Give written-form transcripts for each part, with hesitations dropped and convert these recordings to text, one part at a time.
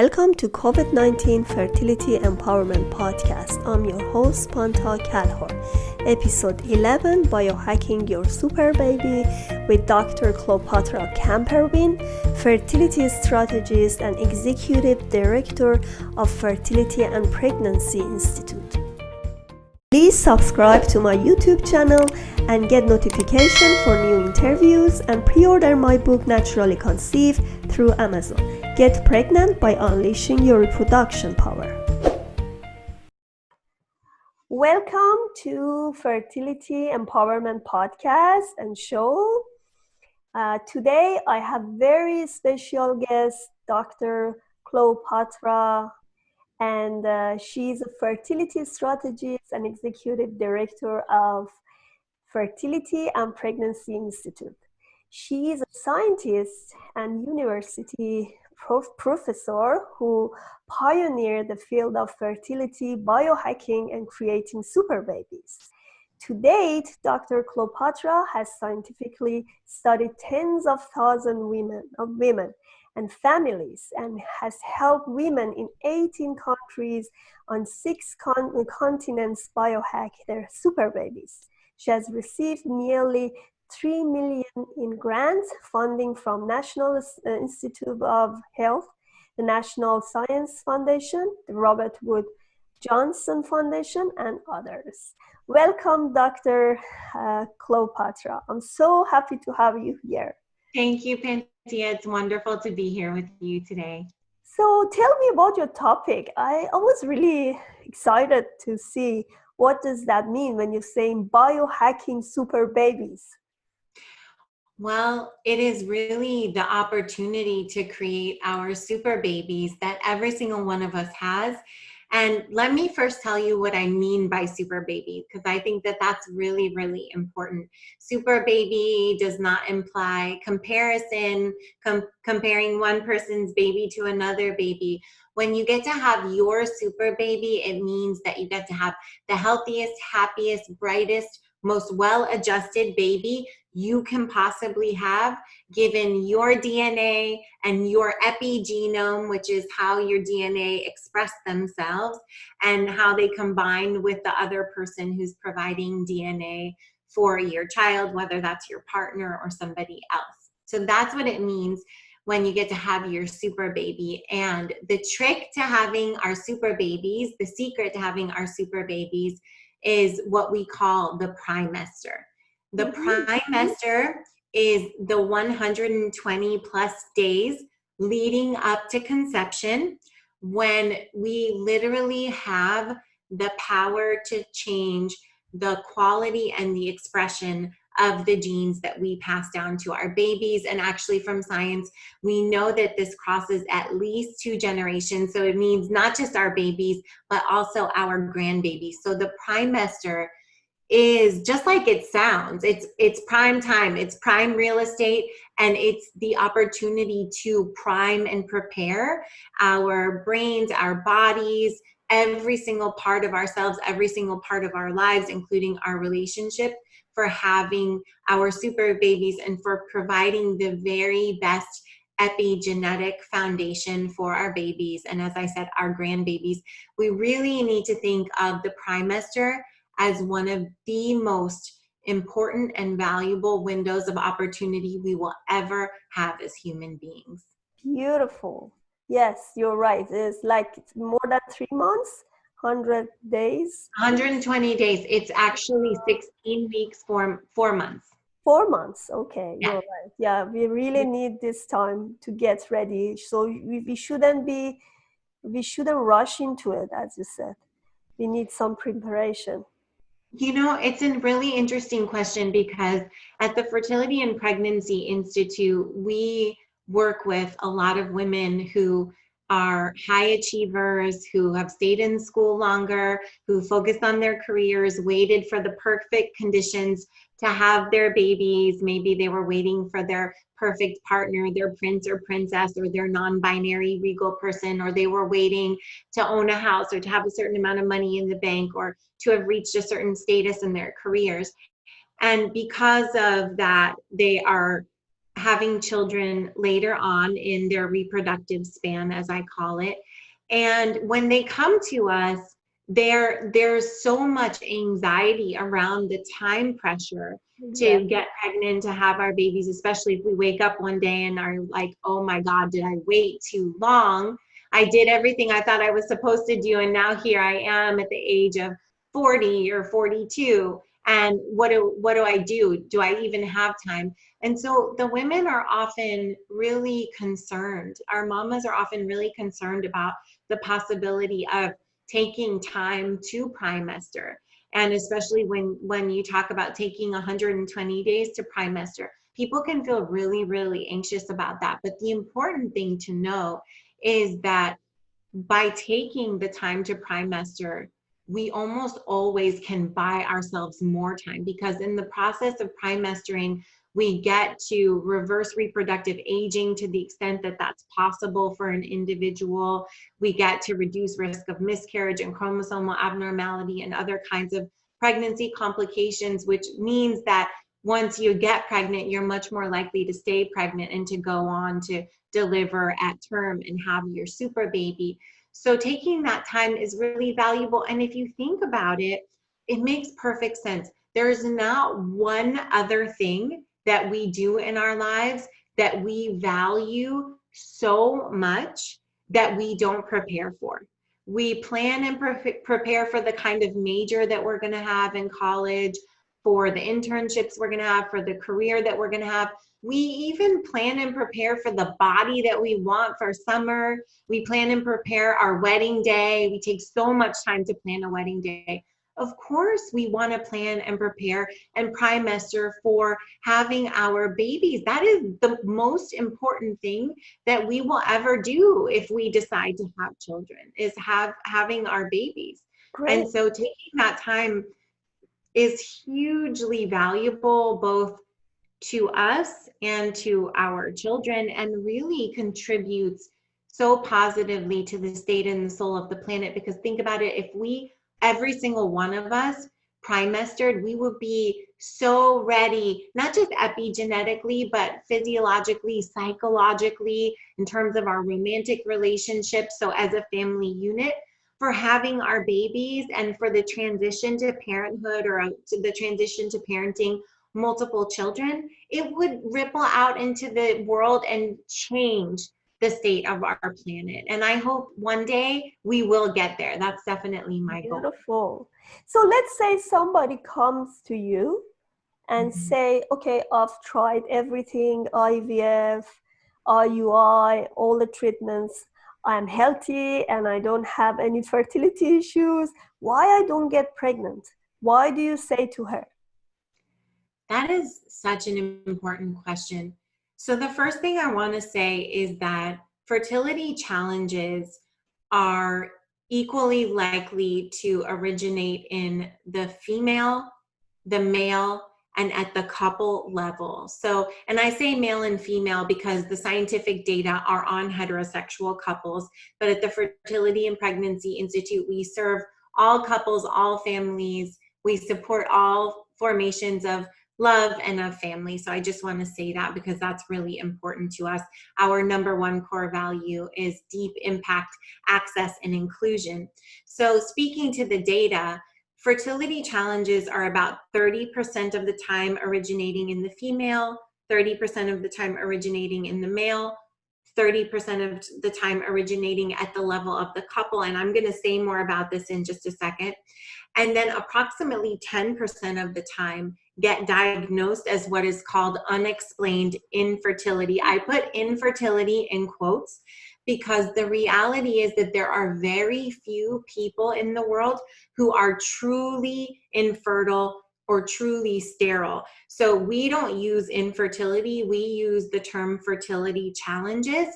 Welcome to COVID-19 Fertility Empowerment Podcast. I'm your host, Panta Kalhor. Episode 11, Biohacking Your Super Baby with Dr. Cleopatra kamperveen, fertility strategist and executive director of Fertility and Pregnancy Institute. Please subscribe to my YouTube channel and get notification for new interviews and pre-order my book Naturally Conceived through Amazon. Get pregnant by unleashing your reproduction power. Welcome to Fertility Empowerment Podcast and Show. Today I have very special guest, Dr. Cleopatra, and she's a fertility strategist and executive director of Fertility and Pregnancy Institute. She is a scientist and university professor who pioneered the field of fertility, biohacking, and creating super babies. To date, Dr. Cleopatra has scientifically studied tens of thousands of women and families and has helped women in 18 countries on 6 continents biohack their super babies. She has received nearly $3 million in grant funding from National Institute of Health, the National Science Foundation, the Robert Wood Johnson Foundation, and others. Welcome, Dr. Cleopatra. I'm so happy to have you here. Thank you, Pantia. It's wonderful to be here with you today. So tell me about your topic. I was really excited to see what does that mean when you're saying biohacking super babies. Well, it is really the opportunity to create our super babies that every single one of us has. And let me first tell you what I mean by super baby, because I think that that's really, really important. Super baby does not imply comparison, comparing one person's baby to another baby. When you get to have your super baby, it means that you get to have the healthiest, happiest, brightest, most well-adjusted baby you can possibly have, given your DNA and your epigenome, which is how your DNA express themselves and how they combine with the other person who's providing DNA for your child, whether that's your partner or somebody else. So that's what it means when you get to have your super baby. And the trick to having our super babies, the secret to having our super babies, is what we call the trimester. The trimester is the 120 plus days leading up to conception, when we literally have the power to change the quality and the expression of the genes that we pass down to our babies. And actually, from science, we know that this crosses at least 2 generations. So it means not just our babies, but also our grandbabies. So the trimester is just like it sounds. It's prime time, it's prime real estate, and it's the opportunity to prime and prepare our brains, our bodies, every single part of ourselves, every single part of our lives, including our relationship, for having our super babies and for providing the very best epigenetic foundation for our babies. And as I said, our grandbabies. We really need to think of the trimester as one of the most important and valuable windows of opportunity we will ever have as human beings. Beautiful. Yes, you're right. It's like more than 3 months, 100 days. 120 days. It's actually 16 weeks, 4 months. 4 months. Okay, Yeah. You're right. Yeah, we really need this time to get ready. So we shouldn't rush into it, as you said. We need some preparation. You know, it's a really interesting question, because at the Fertility and Pregnancy Institute, we work with a lot of women who are high achievers, who have stayed in school longer, who focused on their careers, waited for the perfect conditions to have their babies. Maybe they were waiting for their perfect partner, their prince or princess, or their non-binary regal person, or they were waiting to own a house or to have a certain amount of money in the bank or to have reached a certain status in their careers. And because of that, they are having children later on in their reproductive span, as I call it. And when they come to us, there's so much anxiety around the time pressure to Exactly. get pregnant, to have our babies, especially if we wake up one day and are like, oh my God, did I wait too long? I did everything I thought I was supposed to do, and now here I am at the age of 40 or 42. And what do I do? Do I even have time? And so the women are often really concerned. Our mamas are often really concerned about the possibility of taking time to trimester. And especially when you talk about taking 120 days to trimester, people can feel really, really anxious about that. But the important thing to know is that by taking the time to trimester, we almost always can buy ourselves more time, because in the process of trimestering, we get to reverse reproductive aging to the extent that that's possible for an individual. We get to reduce risk of miscarriage and chromosomal abnormality and other kinds of pregnancy complications, which means that once you get pregnant, you're much more likely to stay pregnant and to go on to deliver at term and have your super baby. So taking that time is really valuable. And if you think about it, it makes perfect sense. There's not one other thing that we do in our lives that we value so much that we don't prepare for. We plan and prepare for the kind of major that we're going to have in college, for the internships we're going to have, for the career that we're going to have. We even plan and prepare for the body that we want for summer. We plan and prepare our wedding day. We take so much time to plan a wedding day. Of course, we want to plan and prepare and trimester for having our babies. That is the most important thing that we will ever do if we decide to have children, is having our babies. And Great. so taking that time is hugely valuable, both to us and to our children, and really contributes so positively to the state and the soul of the planet. Because think about it, if we, every single one of us, trimestered, we would be so ready, not just epigenetically, but physiologically, psychologically, in terms of our romantic relationships. So as a family unit, for having our babies and for the transition to parenthood, or to the transition to parenting multiple children, it would ripple out into the world and change the state of our planet. And I hope one day we will get there. That's definitely my goal. Beautiful. So let's say somebody comes to you and Mhm. say, okay, I've tried everything, IVF, IUI, all the treatments. I'm healthy and I don't have any fertility issues. Why I don't get pregnant? Why do you say to her? That is such an important question. So, the first thing I want to say is that fertility challenges are equally likely to originate in the female, the male, and at the couple level. So, and I say male and female because the scientific data are on heterosexual couples, but at the Fertility and Pregnancy Institute, we serve all couples, all families. We support all formations of love and of family. So I just want to say that because that's really important to us. Our number one core value is deep impact, access, and inclusion. So speaking to the data, fertility challenges are about 30% of the time originating in the female, 30% of the time originating in the male, 30% of the time originating at the level of the couple. And I'm going to say more about this in just a second. And then approximately 10% of the time get diagnosed as what is called unexplained infertility. I put infertility in quotes because the reality is that there are very few people in the world who are truly infertile or truly sterile. So we don't use infertility, we use the term fertility challenges.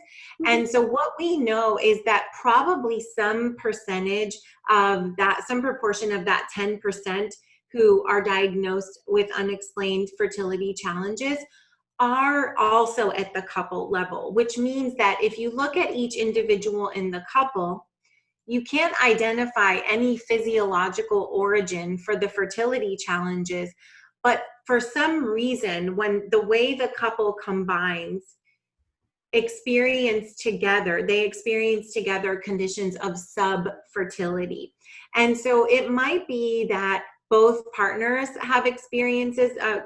And so what we know is that probably some percentage of that, some proportion of that 10% who are diagnosed with unexplained fertility challenges are also at the couple level, which means that if you look at each individual in the couple, you can't identify any physiological origin for the fertility challenges, but for some reason, when the way the couple combines, they experience together conditions of subfertility. And so it might be that both partners have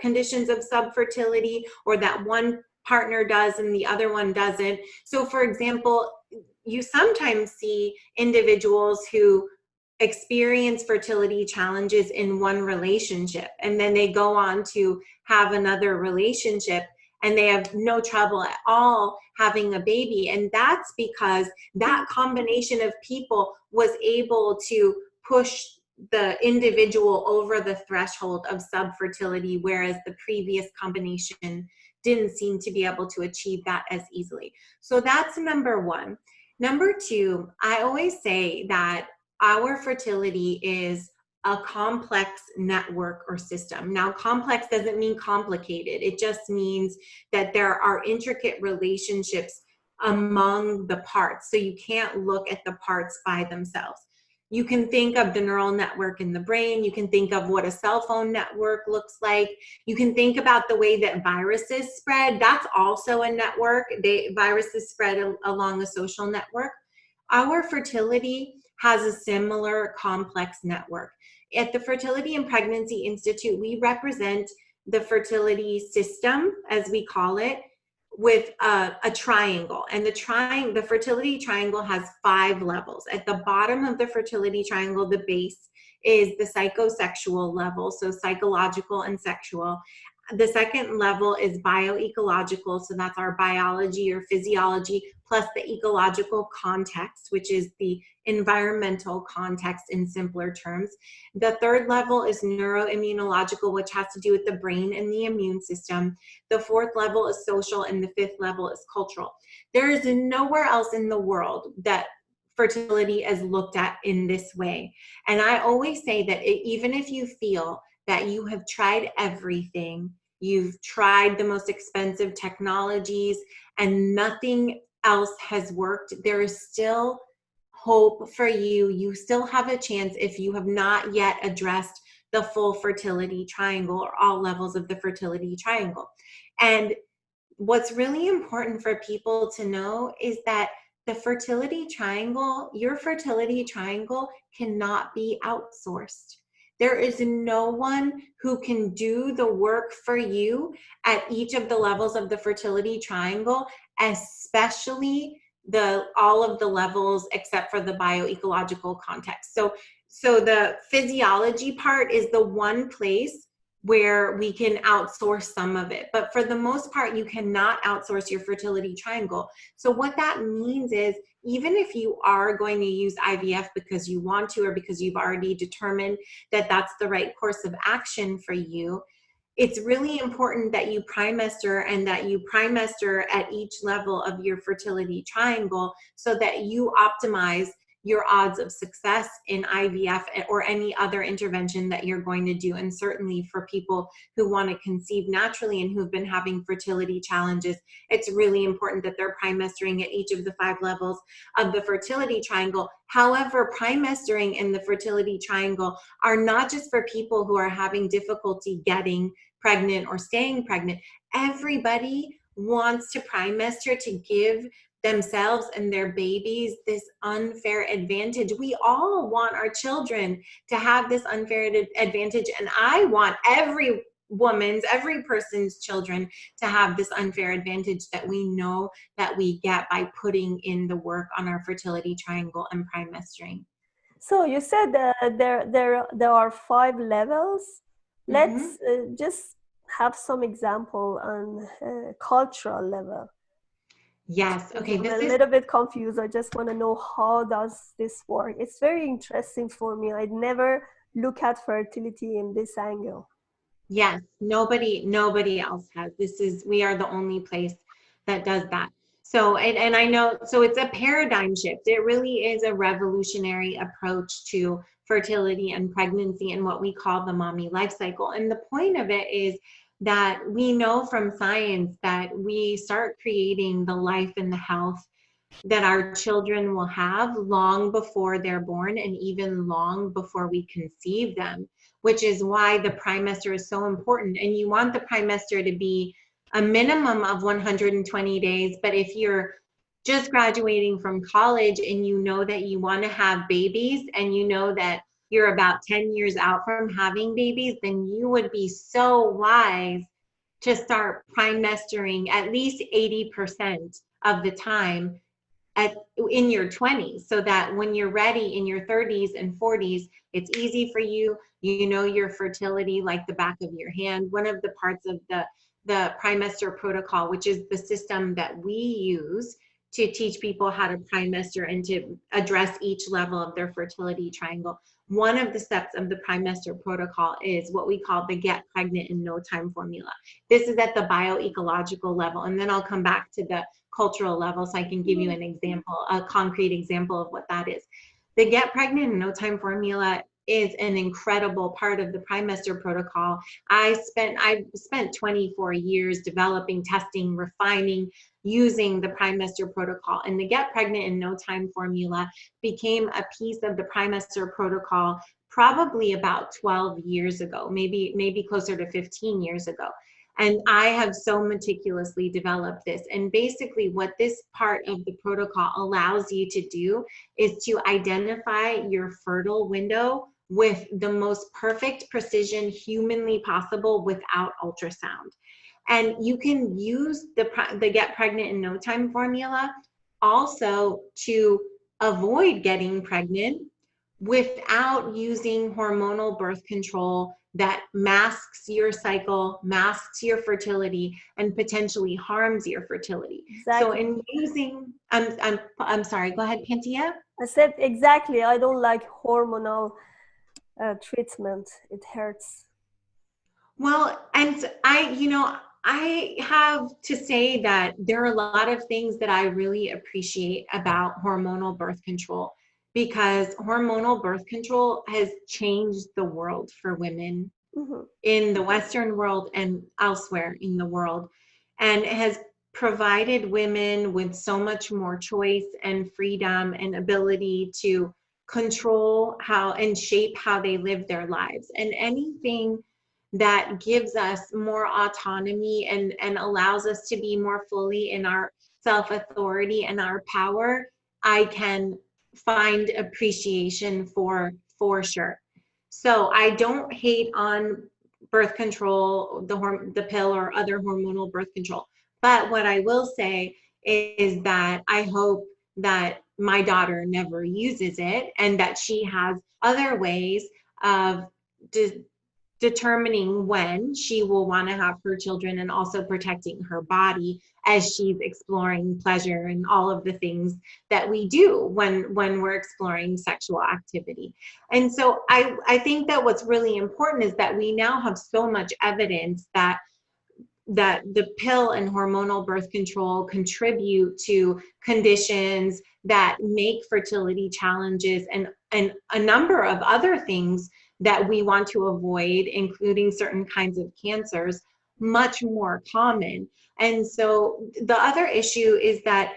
conditions of subfertility, or that one partner does and the other one doesn't. So for example, you sometimes see individuals who experience fertility challenges in one relationship, and then they go on to have another relationship and they have no trouble at all having a baby. And that's because that combination of people was able to push the individual over the threshold of subfertility, whereas the previous combination didn't seem to be able to achieve that as easily. So that's number one. Number two, I always say that our fertility is a complex network or system. Now, complex doesn't mean complicated. It just means that there are intricate relationships among the parts. So you can't look at the parts by themselves. You can think of the neural network in the brain. You can think of what a cell phone network looks like. You can think about the way that viruses spread. That's also a network. Viruses spread along a social network. Our fertility has a similar complex network. At the Fertility and Pregnancy Institute, we represent the fertility system, as we call it, with a triangle. And the fertility triangle has 5 levels. At the bottom of the fertility triangle, the base, is the psychosexual level, so psychological and sexual. The second level is bioecological, so that's our biology or physiology, plus the ecological context, which is the environmental context in simpler terms. The third level is neuroimmunological, which has to do with the brain and the immune system. The fourth level is social, and the fifth level is cultural. There is nowhere else in the world that fertility is looked at in this way. And I always say that even if you feel that you have tried everything, you've tried the most expensive technologies, and nothing else has worked, there is still hope for you. You still have a chance if you have not yet addressed the full fertility triangle or all levels of the fertility triangle. And what's really important for people to know is that the fertility triangle, your fertility triangle, cannot be outsourced. There is no one who can do the work for you at each of the levels of the fertility triangle, especially all of the levels except for the bioecological context. So the physiology part is the one place where we can outsource some of it. But for the most part, you cannot outsource your fertility triangle. So what that means is, even if you are going to use IVF because you want to, or because you've already determined that that's the right course of action for you, it's really important that you trimester, and that you trimester at each level of your fertility triangle, so that you optimize your odds of success in IVF or any other intervention that you're going to do. And certainly for people who want to conceive naturally and who've been having fertility challenges, it's really important that they're primestering at each of the 5 levels of the fertility triangle. However, primestering in the fertility triangle are not just for people who are having difficulty getting pregnant or staying pregnant. Everybody wants to primester to give themselves and their babies this unfair advantage. We all want our children to have this unfair advantage, and I want every person's children to have this unfair advantage that we know that we get by putting in the work on our fertility triangle and primestering. So you said there are 5 levels. Let's just have some example on cultural level. Yes. Okay. I'm a little bit confused. I just want to know, how does this work? It's very interesting for me. I'd never look at fertility in this angle. Yes. Nobody else has. We are the only place that does that. So, and I know, so it's a paradigm shift. It really is a revolutionary approach to fertility and pregnancy and what we call the mommy life cycle. And the point of it is that we know from science that we start creating the life and the health that our children will have long before they're born and even long before we conceive them, which is why the trimester is so important. And you want the trimester to be a minimum of 120 days. But if you're just graduating from college and you know that you want to have babies and you know that you're about 10 years out from having babies, then you would be so wise to start trimestering at least 80% of the time in your 20s, so that when you're ready in your 30s and 40s, it's easy for you. You know your fertility like the back of your hand. One of the parts of the trimester protocol, which is the system that we use to teach people how to trimester and to address each level of their fertility triangle. One of the steps of the trimester protocol is what we call the get pregnant in no time formula. This is at the bioecological level, and then I'll come back to the cultural level so I can give you an example, a concrete example of what that is. The get pregnant in no time formula is an incredible part of the trimester protocol. I spent 24 years developing, testing, refining, using the trimester protocol, and the get pregnant in no time formula became a piece of the trimester protocol probably about 12 years ago, maybe closer to 15 years ago. And I have so meticulously developed this. And basically what this part of the protocol allows you to do is to identify your fertile window with the most perfect precision humanly possible without ultrasound. And you can use the get pregnant in no time formula also to avoid getting pregnant without using hormonal birth control that masks your cycle, masks your fertility, and potentially harms your fertility. Exactly. So in using, I'm sorry, go ahead, Pantia. I said exactly. I don't like hormonal treatment. It hurts. Well, and I have to say that there are a lot of things that I really appreciate about hormonal birth control, because hormonal birth control has changed the world for women in the Western world and elsewhere in the world, and has provided women with so much more choice and freedom and ability to control how and shape how they live their lives. And anything that gives us more autonomy and allows us to be more fully in our self-authority and our power, I can find appreciation for sure. So I don't hate on birth control, the pill or other hormonal birth control. But what I will say is that I hope that my daughter never uses it, and that she has other ways of determining when she will want to have her children, and also protecting her body as she's exploring pleasure and all of the things that we do when we're exploring sexual activity. And so I think that what's really important is that we now have so much evidence that the pill and hormonal birth control contribute to conditions that make fertility challenges and a number of other things that we want to avoid, including certain kinds of cancers, much more common. And so the other issue is that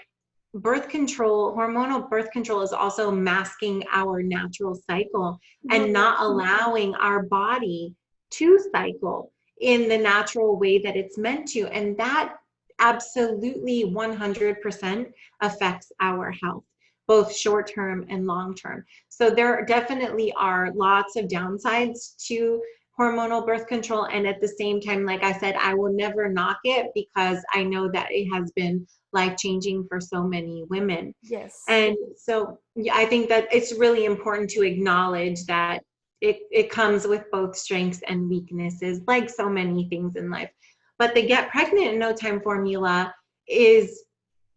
birth control, hormonal birth control, is also masking our natural cycle and not allowing our body to cycle in the natural way that it's meant to. And that absolutely 100% affects our health, both short-term and long-term. So there definitely are lots of downsides to hormonal birth control. And at the same time, like I said, I will never knock it, because I know that it has been life-changing for so many women. Yes. And so I think that it's really important to acknowledge that it comes with both strengths and weaknesses, like so many things in life. But the get pregnant in no time formula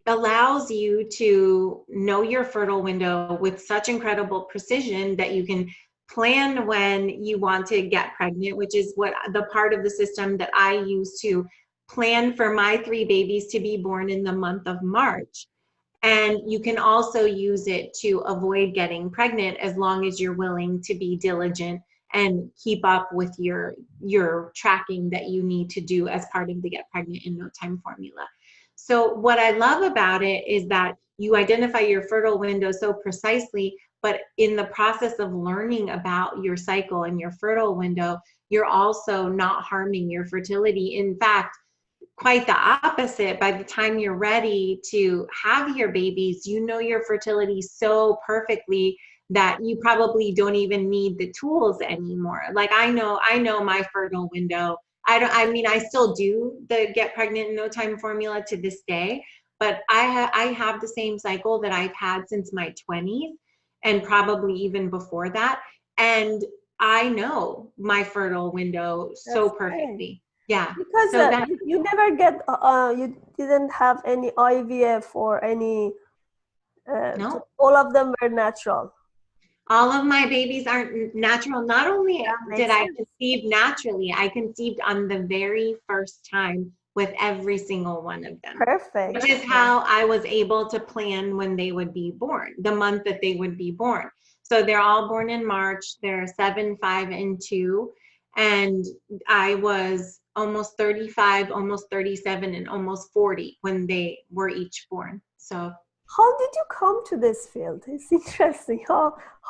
allows you to know your fertile window with such incredible precision that you can plan when you want to get pregnant, which is what the part of the system that I use to plan for my 3 babies to be born in the month of March. And you can also use it to avoid getting pregnant, as long as you're willing to be diligent and keep up with your tracking that you need to do as part of the get pregnant in no time formula. So what I love about it is that you identify your fertile window so precisely, but in the process of learning about your cycle and your fertile window, you're also not harming your fertility. In fact, quite the opposite. By the time you're ready to have your babies, you know your fertility so perfectly that you probably don't even need the tools anymore. Like I know my fertile window. I mean, I still do the get pregnant in no time formula to this day, but I have the same cycle that I've had since my 20s and probably even before that. And I know my fertile window so That's great. perfectly. Yeah. Because So that you never get, you didn't have any IVF or any, no, all of them were natural. all of my babies are natural. Not only That did makes I sense. conceive naturally, I conceived on the very first time with every single one of them, which Perfect. is how I was able to plan when they would be born, the month that they would be born. So they're all born in March. They're 7, 5, and 2. And I was almost 35, almost 37, and almost 40 when they were each born. So How did you come to this field? It's interesting.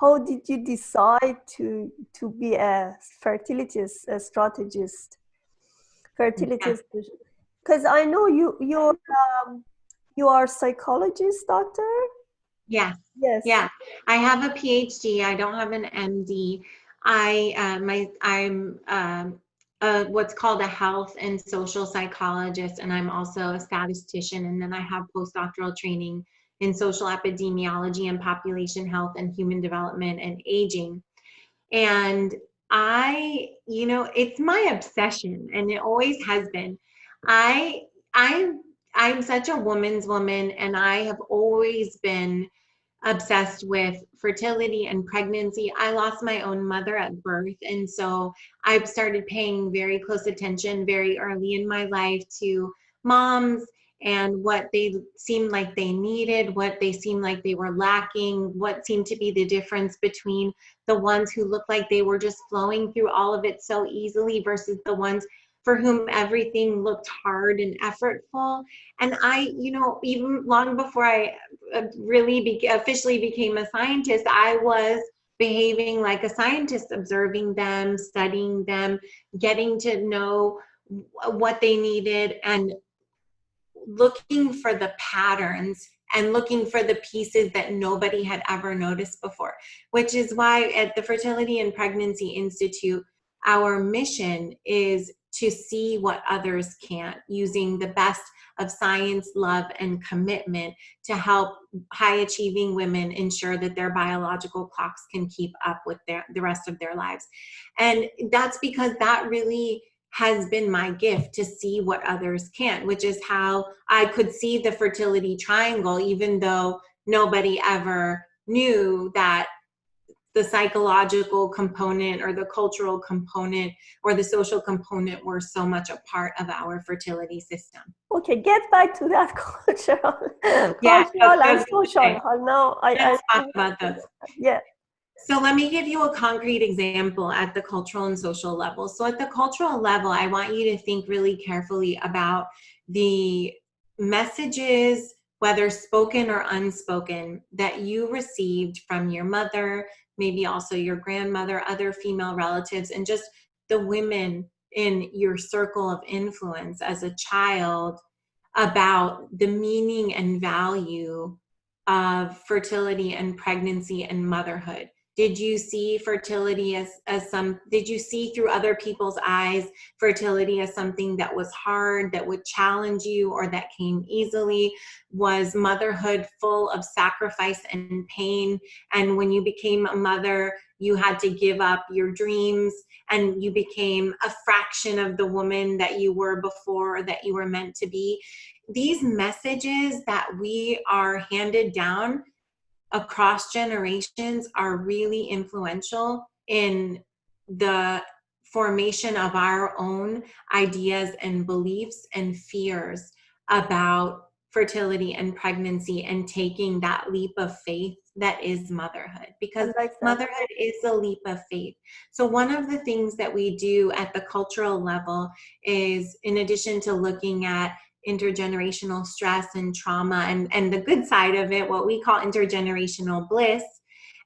How did you decide to be a fertility a strategist, fertility? yeah. Because I know you are psychologist, doctor. Yes, Yes. yeah. I have a PhD. I don't have an MD. I'm what's called a health and social psychologist, and I'm also a statistician. And then I have postdoctoral training in social epidemiology and population health and human development and aging. And it's my obsession, and it always has been. I I I'm such a woman's woman, and I have always been obsessed with fertility and pregnancy. I lost my own mother at birth. And so I've started paying very close attention very early in my life to moms and what they seemed like they needed, what they seemed like they were lacking, what seemed to be the difference between the ones who looked like they were just flowing through all of it so easily versus the ones for whom everything looked hard and effortful. And even long before I officially became a scientist, I was behaving like a scientist, observing them, studying them, getting to know what they needed, and looking for the patterns and looking for the pieces that nobody had ever noticed before, which is why at the Fertility and Pregnancy Institute, our mission is to see what others can't, using the best of science, love, and commitment to help high achieving women ensure that their biological clocks can keep up with the rest of their lives. And that's because that really has been my gift, to see what others can't, which is how I could see the fertility triangle, even though nobody ever knew that the psychological component or the cultural component or the social component were so much a part of our fertility system. Okay, get back to that cultural, Yeah, cultural and okay. social. Now Let's talk about those. yeah. So let me give you a concrete example at the cultural and social level. So at the cultural level, I want you to think really carefully about the messages, whether spoken or unspoken, that you received from your mother, maybe also your grandmother, other female relatives, and just the women in your circle of influence as a child about the meaning and value of fertility and pregnancy and motherhood. Did you see fertility did you see through other people's eyes fertility as something that was hard, that would challenge you, or that came easily? Was motherhood full of sacrifice and pain? And when you became a mother, you had to give up your dreams and you became a fraction of the woman that you were before, or that you were meant to be? These messages that we are handed down across generations are really influential in the formation of our own ideas and beliefs and fears about fertility and pregnancy, and taking that leap of faith that is motherhood, I because like that. motherhood is a leap of faith. So one of the things that we do at the cultural level is, in addition to looking at intergenerational stress and trauma, and the good side of it, what we call intergenerational bliss.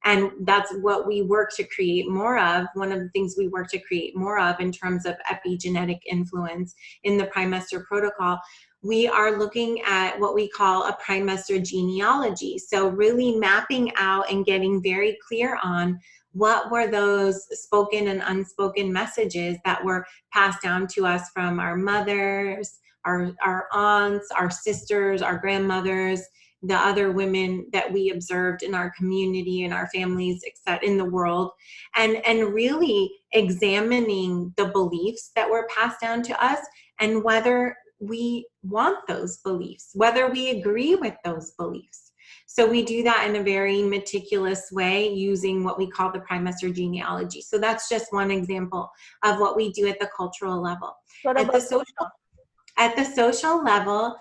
And that's what we work to create more of. One of the things we work to create more of in terms of epigenetic influence in the Primester protocol, we are looking at what we call a Primester genealogy. So really mapping out and getting very clear on what were those spoken and unspoken messages that were passed down to us from our mothers, our aunts, our sisters, our grandmothers, the other women that we observed in our community and our families, except in the world, and really examining the beliefs that were passed down to us and whether we want those beliefs, whether we agree with those beliefs. So we do that in a very meticulous way using what we call the Primester genealogy. So that's just one example of what we do at the cultural level. At the social level,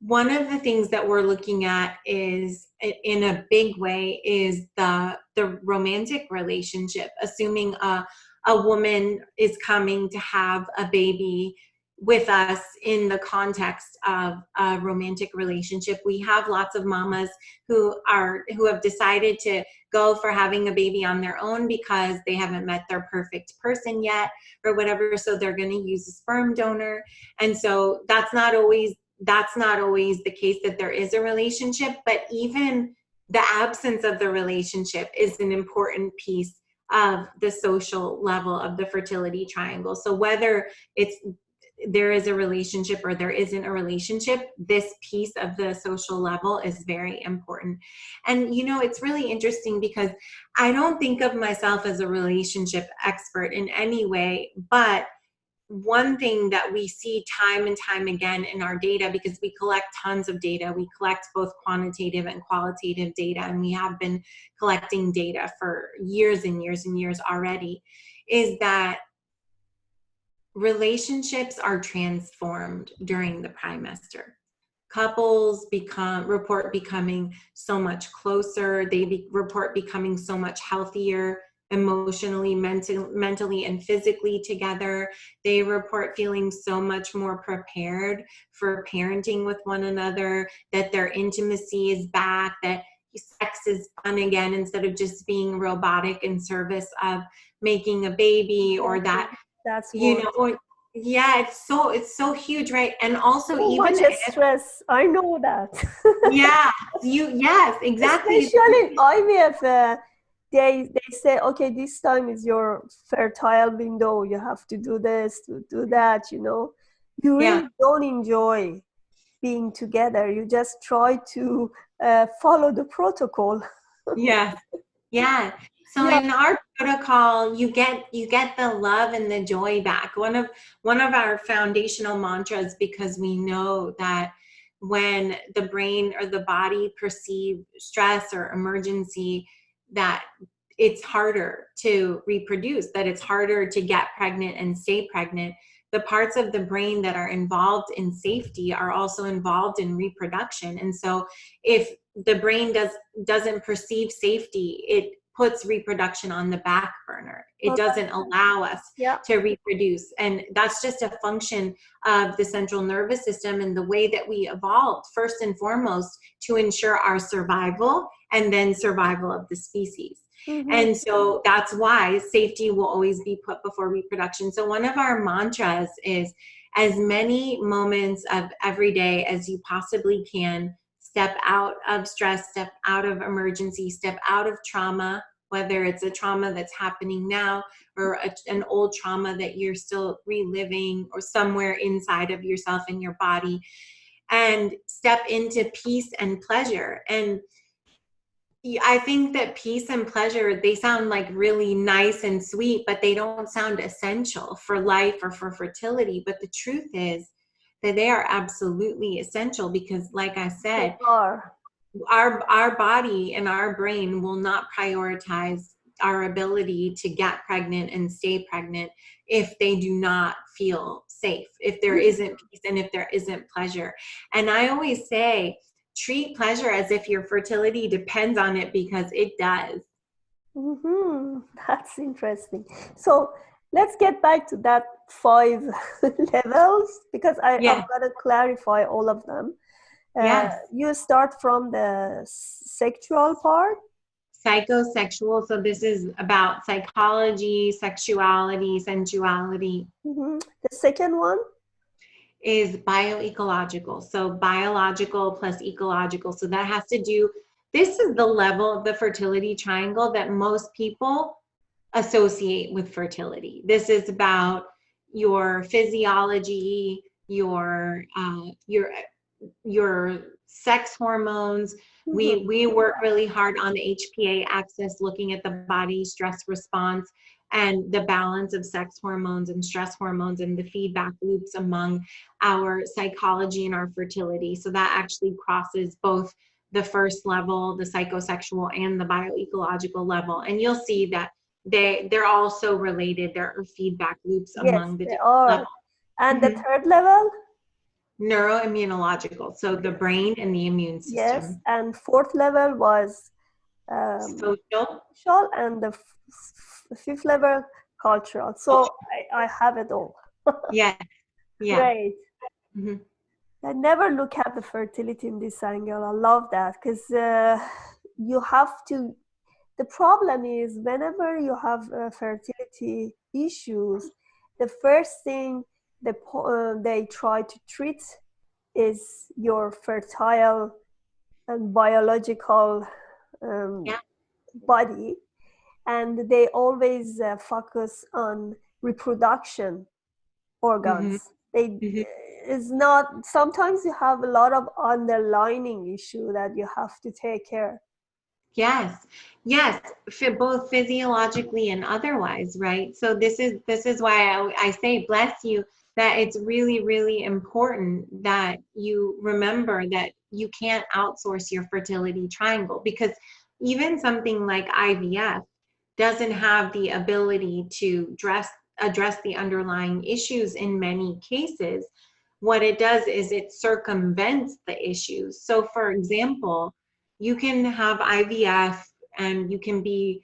one of the things that we're looking at is, in a big way, is the romantic relationship. Assuming a woman is coming to have a baby with us in the context of a romantic relationship, we have lots of mamas who have decided to go for having a baby on their own because they haven't met their perfect person yet or whatever, so they're going to use a sperm donor. And so that's not always the case that there is a relationship, but even the absence of the relationship is an important piece of the social level of the fertility triangle. So whether there is a relationship or there isn't a relationship, this piece of the social level is very important. And it's really interesting because I don't think of myself as a relationship expert in any way, but one thing that we see time and time again in our data, because we collect tons of data, we collect both quantitative and qualitative data, and we have been collecting data for years and years and years already, is that relationships are transformed during the primester. Couples report becoming so much closer. They report becoming so much healthier emotionally, mentally, and physically together. They report feeling so much more prepared for parenting with one another, that their intimacy is back, that sex is fun again instead of just being robotic in service of making a baby, or that that's it's so huge, right? And also so even much stress. I know that. Yes, exactly. Especially in IVF, they say, okay, this time is your fertile window. You have to do this, to do that. You really don't enjoy being together. You just try to follow the protocol. Yeah. So in our protocol, you get the love and the joy back. One of our foundational mantras, because we know that when the brain or the body perceive stress or emergency, that it's harder to reproduce, that it's harder to get pregnant and stay pregnant. The parts of the brain that are involved in safety are also involved in reproduction. And so if the brain doesn't perceive safety, it puts reproduction on the back burner. It doesn't allow us to reproduce. And that's just a function of the central nervous system and the way that we evolved, first and foremost, to ensure our survival and then survival of the species. Mm-hmm. And so that's why safety will always be put before reproduction. So one of our mantras is, as many moments of every day as you possibly can, step out of stress, step out of emergency, step out of trauma, whether it's a trauma that's happening now or an old trauma that you're still reliving or somewhere inside of yourself and your body, and step into peace and pleasure. And I think that peace and pleasure, they sound like really nice and sweet, but they don't sound essential for life or for fertility. But the truth is that they are absolutely essential, because, like I said, our body and our brain will not prioritize our ability to get pregnant and stay pregnant if they do not feel safe, if there isn't peace and if there isn't pleasure. And I always say, treat pleasure as if your fertility depends on it, because it does. Mm-hmm. That's interesting. So Let's get back to that 5 levels because I'm Yes, going to clarify all of them. yes. You start from the sexual part. Psychosexual. So this is about psychology, sexuality, sensuality. The second one. Is bioecological. So biological plus ecological. So that has to do, this is the level of the fertility triangle that most people associate with fertility. This is about your physiology, your sex hormones. We work really hard on the HPA axis, looking at the body stress response and the balance of sex hormones and stress hormones and the feedback loops among our psychology and our fertility. So that actually crosses both the first level, the psychosexual, and the bioecological level. And you'll see that they're also related. There are feedback loops Yes, among the they different are. levels. And the Mhm. third level. Neuroimmunological, so the brain and the immune Yes, system. and fourth level was um, Social, social, and the fifth level cultural. So cultural. I have it all. Yeah, yeah. Great. Hmm. I never look at the fertility in this angle. I love that because you have to. The problem is whenever you have fertility issues, the first thing they try to treat is your fertile and biological um, Yeah. body, and they always focus on reproduction Hmm. organs. They Hmm. is not, sometimes you have a lot of underlining issue that you have to take care. Yes, yes, both physiologically and otherwise, right? So this is why I say bless you, that it's really, really important that you remember that you can't outsource your fertility triangle, because even something like IVF doesn't have the ability to address the underlying issues in many cases. What it does is it circumvents the issues. So for example, you can have IVF and you can be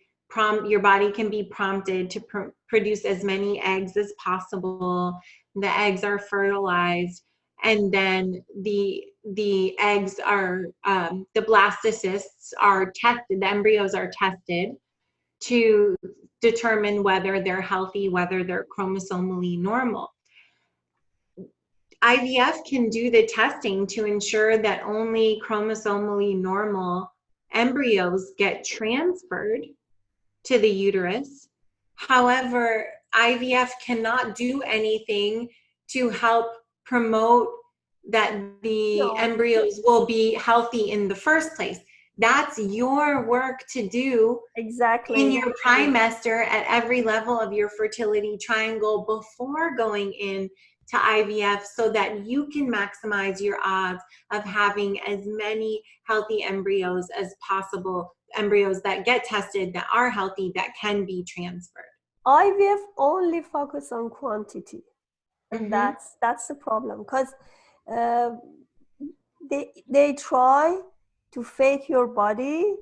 your body can be prompted to produce as many eggs as possible. The eggs are fertilized, and then the eggs are the blastocysts are tested, the embryos are tested to determine whether they're healthy, whether they're chromosomally normal. IVF can do the testing to ensure that only chromosomally normal embryos get transferred to the uterus. However, IVF cannot do anything to help promote that the No, embryos will be healthy in the first place. That's your work to do in exactly. your trimester at every level of your fertility triangle before going in to IVF, so that you can maximize your odds of having as many healthy embryos as possible, embryos that get tested that are healthy that can be transferred. IVF only focus on quantity, and Mm-hmm. that's the problem because uh, they try to fake your body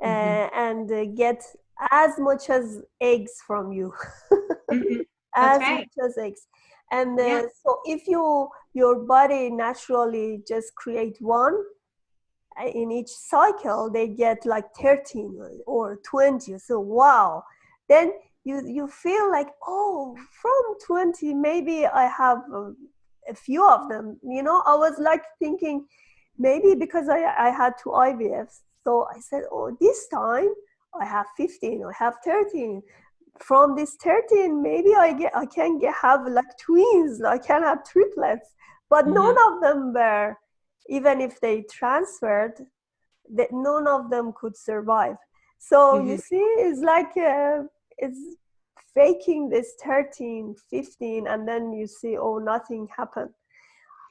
Mm-hmm. and get as much as eggs from you. Mm-hmm. That's As right. much as eggs. And Yeah. so if your body naturally just create one in each cycle, they get like 13 or 20. So wow, then you feel like, oh, from 20 maybe I have a few of them. I was like thinking maybe because I had two IVFs, so I said, oh, this time I have 15, I have 13. From this 13 maybe I can have like twins, I can have triplets. But none Mm-hmm. of them were, even if they transferred, that none of them could survive. So you Mm-hmm. see, it's like it's faking this 13, 15, and then you see, oh, nothing happened.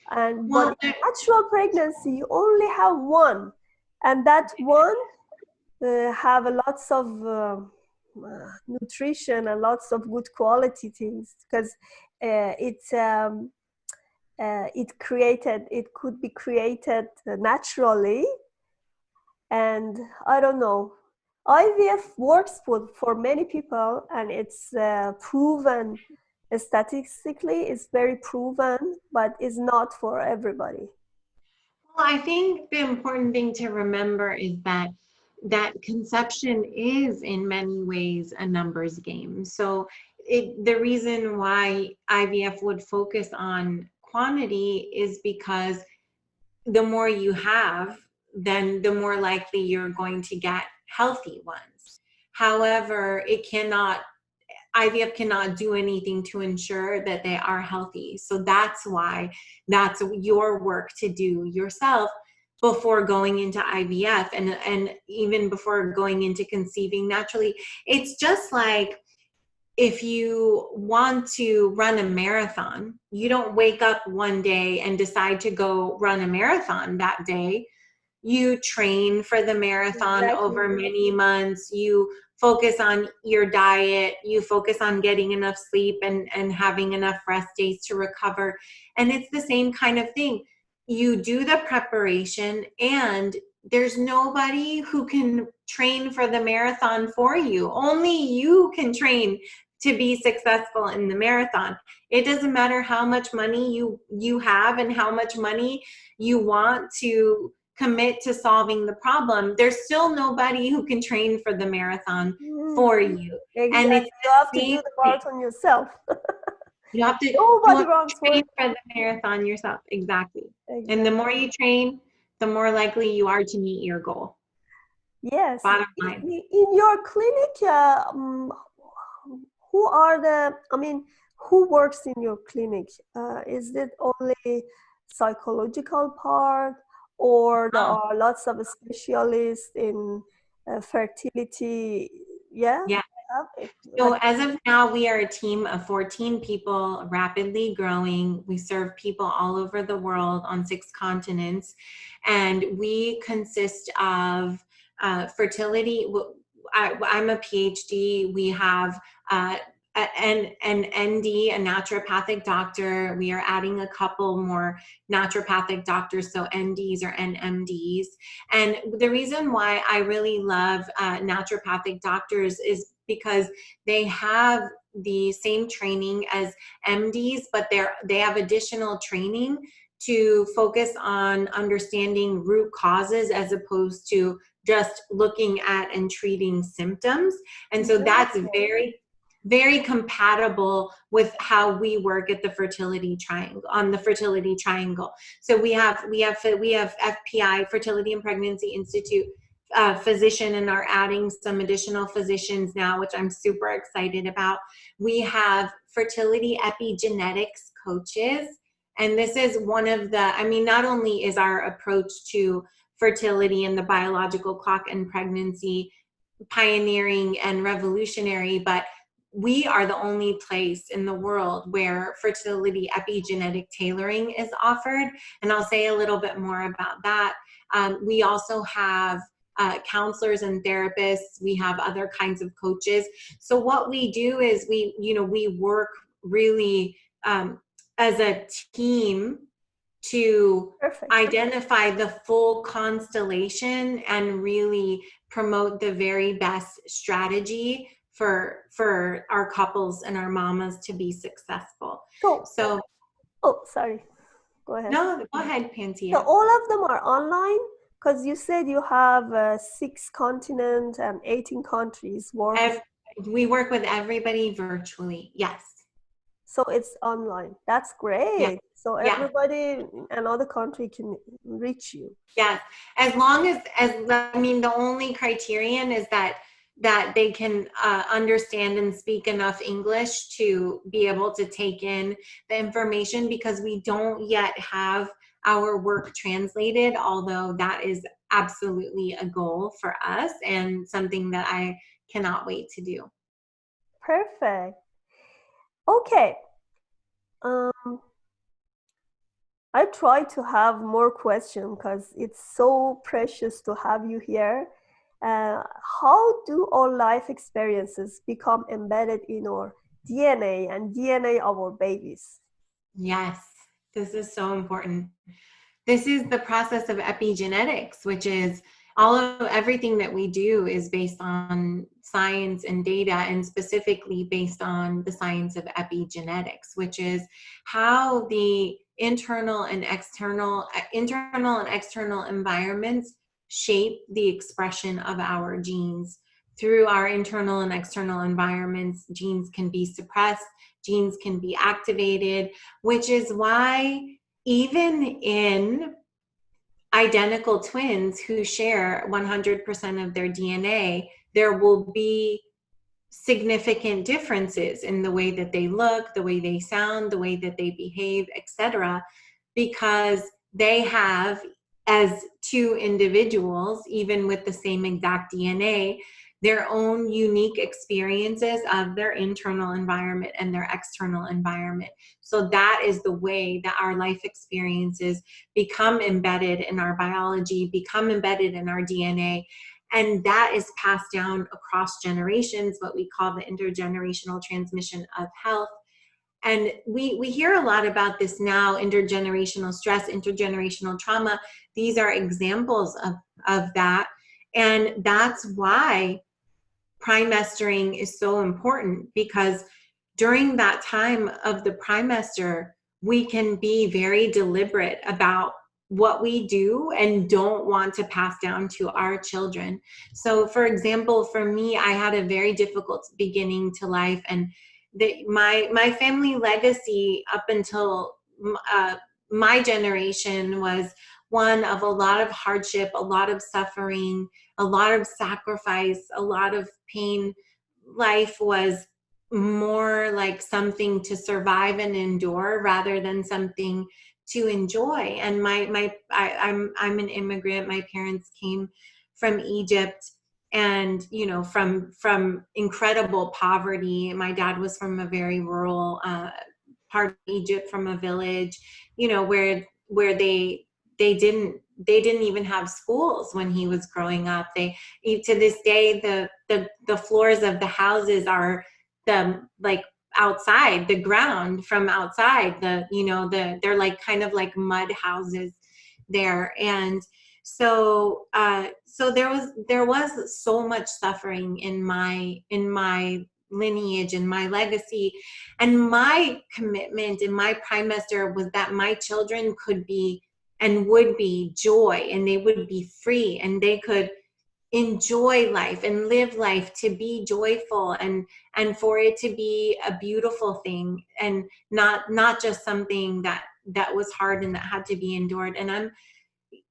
And but Well, in natural pregnancy you only have one, and that one have lots of nutrition and lots of good quality things because it could be created naturally. And I don't know, IVF works for many people, and it's proven statistically, it's very proven, but it's not for everybody. Well, I think the important thing to remember is that conception is in many ways a numbers game. So the reason why IVF would focus on quantity is because the more you have, then the more likely you're going to get healthy ones. However, IVF cannot do anything to ensure that they are healthy. So that's why that's your work to do yourself before going into IVF, and even before going into conceiving naturally. It's just like if you want to run a marathon, you don't wake up one day and decide to go run a marathon that day. You train for the marathon Exactly. over many months. You focus on your diet. You focus on getting enough sleep and having enough rest days to recover. And it's the same kind of thing. You do the preparation, and there's nobody who can train for the marathon for you. Only you can train to be successful in the marathon. It doesn't matter how much money you have and how much money you want to commit to solving the problem. There's still nobody who can train for the marathon for you. And Exactly. it's You have the to do same the thing. marathon yourself. You Nobody have runs to for train it. for the marathon yourself. Exactly. And the Exactly. more you train, the more likely you are to meet your goal. Yes. Bottom line. In your clinic, who are who works in your clinic? Is it only psychological part, or there Oh, are lots of specialists in fertility? Yeah. yeah. Like So as of now, we are a team of 14 people, rapidly growing. We serve people all over the world on 6 continents, and we consist of fertility. I'm a PhD. We have an ND, a naturopathic doctor. We are adding a couple more naturopathic doctors, so NDs or NMDs. And the reason why I really love naturopathic doctors is because they have the same training as MDs, but they have additional training to focus on understanding root causes as opposed to just looking at and treating symptoms. And so that's very, very compatible with how we work at the fertility triangle, on the fertility triangle. So we have FPI, Fertility and Pregnancy Institute, physician, and are adding some additional physicians now, which I'm super excited about. We have fertility epigenetics coaches. And this is one of not only is our approach to fertility and the biological clock and pregnancy pioneering and revolutionary, but we are the only place in the world where fertility epigenetic tailoring is offered. And I'll say a little bit more about that. We also have counselors and therapists. We have other kinds of coaches. So what we do is we work really as a team to perfect. identify the full constellation and really promote the very best strategy for our couples and our mamas to be successful. So, So oh, sorry. Go ahead. no, go ahead, So Pantia. all of them are online, because you said you have 6 continents and 18 countries working. We work with everybody virtually. Yes. So it's online. That's Yeah. great. So Yeah. everybody in another country can reach you. Yeah, as long as the only criterion is that they can understand and speak enough English to be able to take in the information, because we don't yet have our work translated, although that is absolutely a goal for us and something that I cannot wait to do. Perfect. Okay. Um, I try to have more questions because it's so precious to have you here. How do our life experiences become embedded in our DNA and DNA of our babies? Yes, this is so important. This is the process of epigenetics, which is everything that we do is based on science and data, and specifically based on the science of epigenetics, which is how the internal and external environments shape the expression of our genes. Through our internal and external environments, genes can be suppressed, genes can be activated, which is why even in identical twins who share 100% of their DNA, there will be significant differences in the way that they look, the way they sound, the way that they behave, etc., because they have, as two individuals, even with the same exact DNA, their own unique experiences of their internal environment and their external environment. So that is the way that our life experiences become embedded in our biology, become embedded in our DNA, and that is passed down across generations, what we call the intergenerational transmission of health. And we hear a lot about this now: intergenerational stress, intergenerational trauma. These are examples of that. And that's why primestering is so important, because during that time of the primester, we can be very deliberate about what we do and don't want to pass down to our children. So for example, for me, I had a very difficult beginning to life, and my family legacy up until my generation was one of a lot of hardship, a lot of suffering, a lot of sacrifice, a lot of pain. Life was more like something to survive and endure rather than something to enjoy. And I'm an immigrant. My parents came from Egypt, and from incredible poverty. My dad was from a very rural part of Egypt, from a village, where they didn't even have schools when he was growing up. To this day, the floors of the houses are like outside the ground, from outside, they're like kind of like mud houses there. And so there was so much suffering in my lineage and my legacy. And my commitment in my primester was that my children could be and would be joy, and they would be free, and they could enjoy life and live life to be joyful, and for it to be a beautiful thing, and not just something that was hard and that had to be endured. And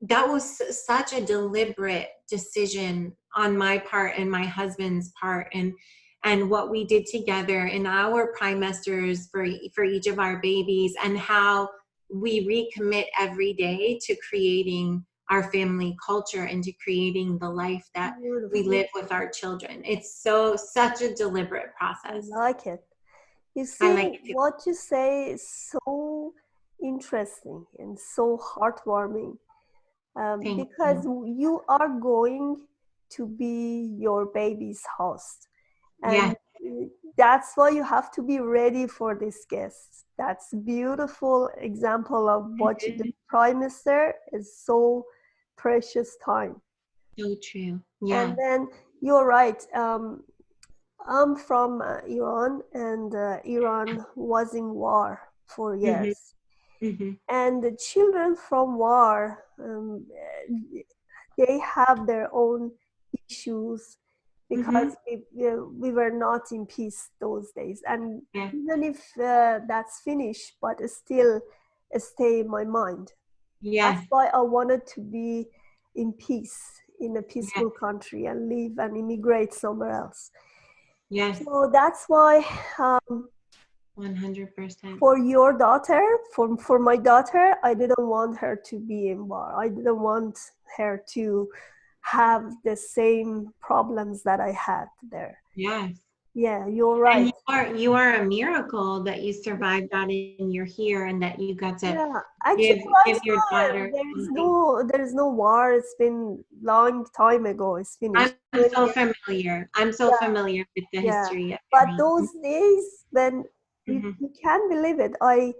that was such a deliberate decision on my part and my husband's part, and what we did together in our primesters for each of our babies, and how we recommit every day to creating our family culture and to creating the life that we live with our children. It's such a deliberate process. I like it. You I see, like it too. what you say is so interesting and so heartwarming, because you are going to be your baby's host. And that's why you have to be ready for this guest. That's a beautiful example of what you did. Prime Minister is so precious time. So true. Yeah. And then you're right. I'm from Iran, and Iran was in war for years. Mm-hmm. And the children from war, they have their own issues, because we were not in peace those days. And even if that's finished, but it still stay in my mind. That's why I wanted to be in peace, in a peaceful country, and live and immigrate somewhere else. So that's why 100%. For your daughter, for my daughter, I didn't want her to be in war. I didn't want her to have the same problems that I had there. Yes. Yeah, you're right. And you are a miracle that you survived that, and you're here, and that you got to actually, give your daughter something. There is no war. It's been long time ago. It's finished. I'm so familiar. I'm so familiar with the history of But Iran. those days, when you can't believe it, I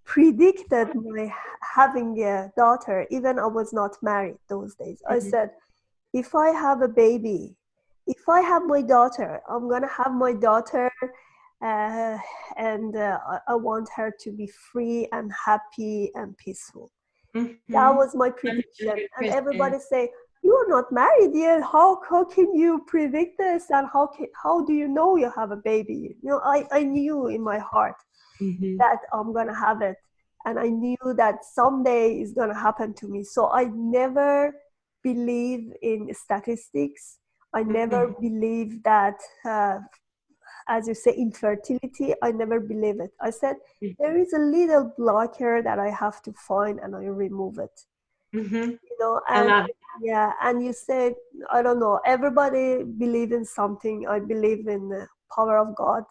predicted my having a daughter, even I was not married those days. I said, if I have a baby, if I have my daughter, I'm gonna have my daughter, and I want her to be free and happy and peaceful. That Mm-hmm. was my prediction. And 100%. everybody say, you are not married yet. How can you predict this? And how do you know you have a baby? You know, I knew in my heart Mm-hmm. that I'm gonna have it, and I knew that someday it's gonna happen to me. So I never believe in statistics. I never believe that, as you say, infertility. I never believe it. I said there is a little blocker that I have to find, and I remove it. Mm-hmm. You know, I and love yeah, and you said, I don't know, everybody believe in something. I believe in the power of God. it.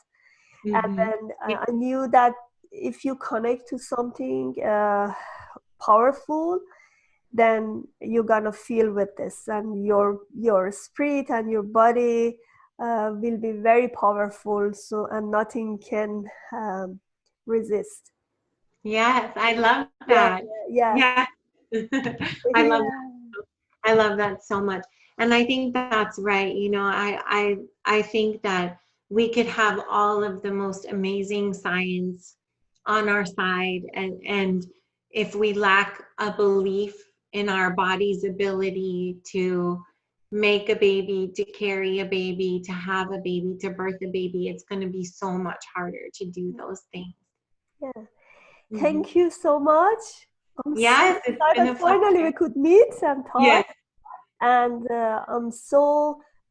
And Mm-hmm. then I knew that if you connect to something powerful, then you're gonna feel with this, and your spirit and your body will be very powerful. So, and nothing can resist. Yes, I love Yeah, that. yeah, Yeah. I yeah, love that. I love that so much. And I think that's right. You know, I think that we could have all of the most amazing science on our side, and if we lack a belief in our body's ability to make a baby, to carry a baby, to have a baby, to birth a baby, it's going to be so much harder to do those things. yeah. Mhm. Thank you so much. I'm so Yes, it's been excited. a Finally, pleasure. we could meet and talk. Yes, And I'm so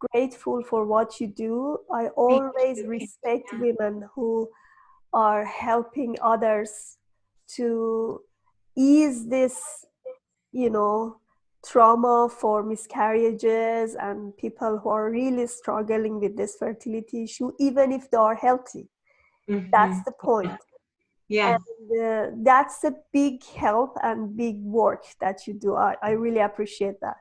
grateful for what you do. I thank always you. respect women who are helping others to ease this, you know, trauma for miscarriages, and people who are really struggling with this fertility issue, even if they are healthy. That's Mhm. the point. Yes, And that's a big help and big work that you do. I really appreciate that.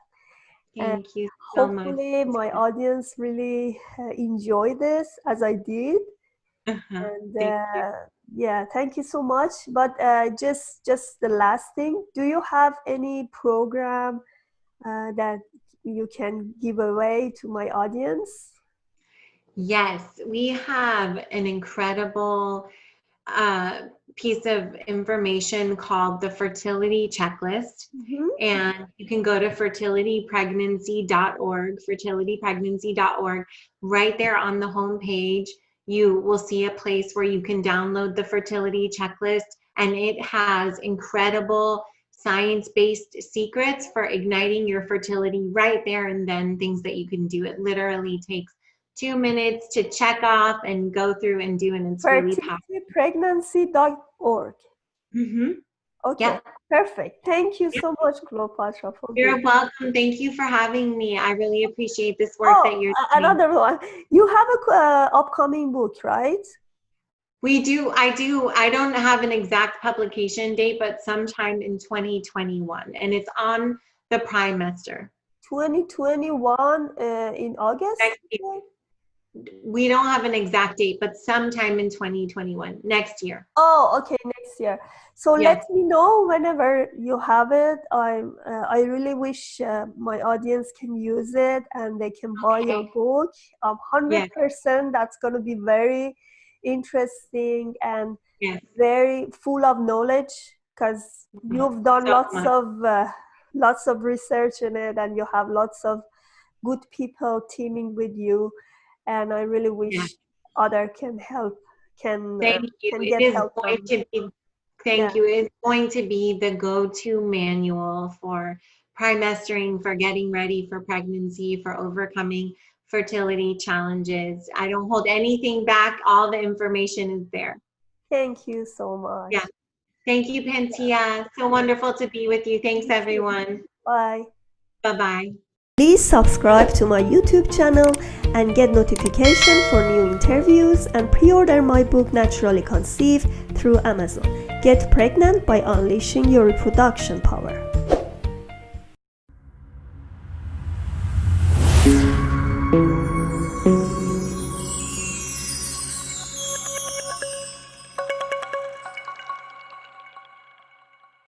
And thank you so much. hopefully my audience really enjoy this as I did. Uh-huh. And Thank you. yeah, thank you so much. But just the last thing, do you have any program that you can give away to my audience? Yes, we have an incredible uh, piece of information called the Fertility Checklist. Mm-hmm. And you can go to fertilitypregnancy.org, fertilitypregnancy.org. Right there on the home page, you will see a place where you can download the fertility checklist, and it has incredible science-based secrets for igniting your fertility right there and then, things that you can do. It literally takes 2 minutes to check off and go through and do, and it's really powerful. Fertilitypregnancy.org. Mm-hmm. Okay, Yeah. perfect. Thank you so much, Cleopatra, for being. You're welcome. Thank you for having me. I really appreciate this work Oh, that you're doing. another one. You have a upcoming book, right? We do. I do. I don't have an exact publication date, but sometime in 2021, and it's on the trimester. 2021 in August? Next year. We don't have an exact date, but sometime in 2021, next year. Oh, okay, next year. So let Yes. me know whenever you have it. I really wish my audience can use it and they can buy your Okay. book. Yes. 100% that's going to be very interesting and Yes. very full of knowledge, because you've done So much. lots of research in it, and you have lots of good people teaming with you. And I really Yes. wish other can help, Thank you. can It get is help going from. to be, Yeah, thank you. It's going to be the go-to manual for primestering, for getting ready for pregnancy, for overcoming fertility challenges. I don't hold anything back. All the information is there. thank you so much. Yeah. Thank you, Pantia. So wonderful to be with you. Thanks, You too. everyone. Bye. Bye-bye. Please subscribe to my YouTube channel and get notification for new interviews, and pre-order my book Naturally Conceived through Amazon. Get pregnant by unleashing your reproduction power.